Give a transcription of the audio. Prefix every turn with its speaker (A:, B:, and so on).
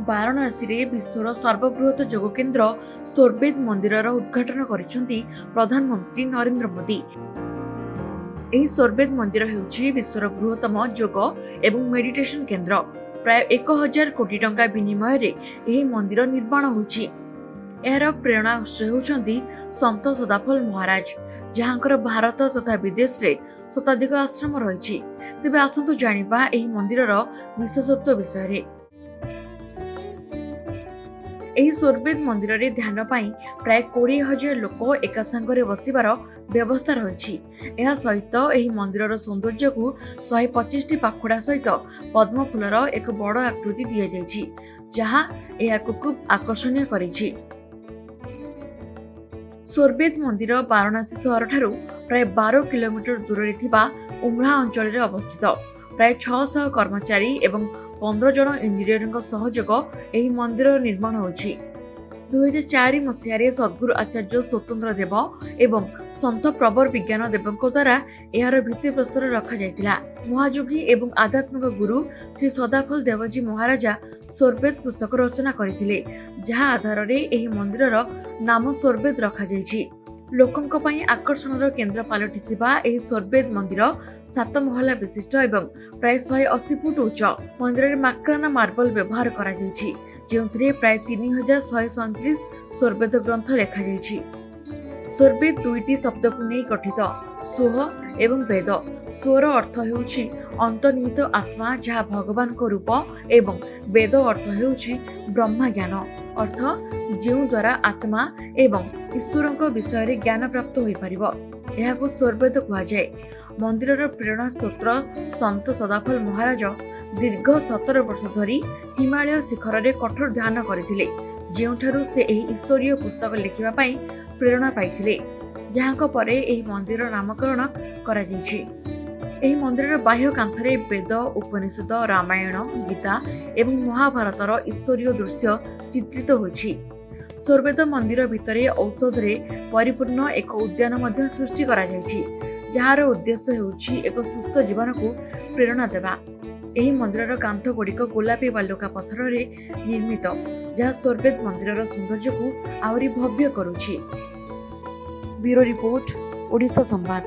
A: वाराणसी रे विश्वर सर्वबृहत योग केन्द्र सोरबेद मंदिर उद्घाटन करिसेंती प्रधानमंत्री नरेंद्र मोदी। एही सोरबेद मंदिर हेउछि विश्वर बृहत्तम योग एवं मेडिटेशन केन्द्र। प्राय 1000 कोटी टंका विनिमय रे एही मंदिर निर्माण होछि। एहार प्रेरणा उत्स हेउछंती संत सदाफल महाराज, जहांकर भारत तथा विदेश रे शताधिक आश्रम रहिछि। तेबे आसंतु जानिबा एही मंदिरर विशेषत्व विषय रे। एही सोरबेद मंदिर रे ध्यान पाई प्राय 20,000 लोक एका संगरे बसिबार व्यवस्था रही। यह सहित एही मंदिरर सौंदर्य को 125 पाखुड़ा सहित पद्म फूलर एक बड़ आकृति दिया जायछि, जहा एहाको खूब आकर्षणीय करिछि। सोरबेद मंदिर वाराणसी सहर ठारू प्राय 12 किलोमीटर दूर रे थिबा उम्रा अंचल रे अवस्थित। प्राय 600 कर्मचारी एवं 15 जन इंजीनियर सहयोग एही मंदिर निर्माण होछि। 2004 मसीह सद्गुरु आचार्य स्वतंत्र देव एवं संत प्रवर विज्ञान देवों द्वारा यार भित्तिप्रस्तर रखा जायतिला। महायोगी एवं आध्यात्मिक गुरु श्री सदाफल देवजी महाराजा सोरबेद पुस्तक रचना करथिले, जहा आधार रे एही मंदिरर नाम सोरबेद रखा जायछि। लोकंक पई आकर्षणर केन्द्र पालटिथिबा एही सोरबेद मंदिर 7 महला विशिष्ट एवं प्राय 180 फुट उच्च। मंदिर रे माक्राना मार्बल व्यवहार करा जायछि, जेउथिरे प्राय 3137 सोरबेद ग्रंथ लेखा जायछि। सोरबेद दुईटी शब्द को नहीं गठित, सोह एवं वेद। सोर अर्थ हेउछि अंतर्निहित आत्मा, जहा भगवान को रूप, एवं वेद अर्थ हेउछि ब्रह्मा ज्ञान, अर्थ जो द्वारा आत्मा एवं ईश्वर विषय रे ज्ञान प्राप्त होई परिबो। एहाको सोरबेद कहा जाय। मंदिरर प्रेरणा स्त्रोत्र संत सदाफल महाराज दीर्घ 17 वर्ष धरी हिमालय शिखर रे कठोर ध्यान करथिले, जेउठारु से एही ईश्वरीय पुस्तक लिखिबा पई प्रेरणा पाइथिले, जहांको परे एही मंदिर नामकरण करा जायछि। एही मंदिरर बाह्य कांथरे वेद, उपनिषद, रामायण, गीता एवं महाभारतर ईश्वरीय दृश्य चित्रित होछि। सोरबेद मंदिर भितरे औषध रे परिपूर्ण एक उद्यान मध्य सृष्टि करा जायछि, जहार उद्देश्य हेउछि एक सुस्थ जीवन को प्रेरणा देबा। एही मंदिरर कांथ गुड़िक गोलापी बालुका पत्थर रे निर्मित, जहा सोरबेद मंदिरर सौंदर्य को आहुरी भव्य करुछि। ब्यूरो रिपोर्ट, ओडिशा संवाद।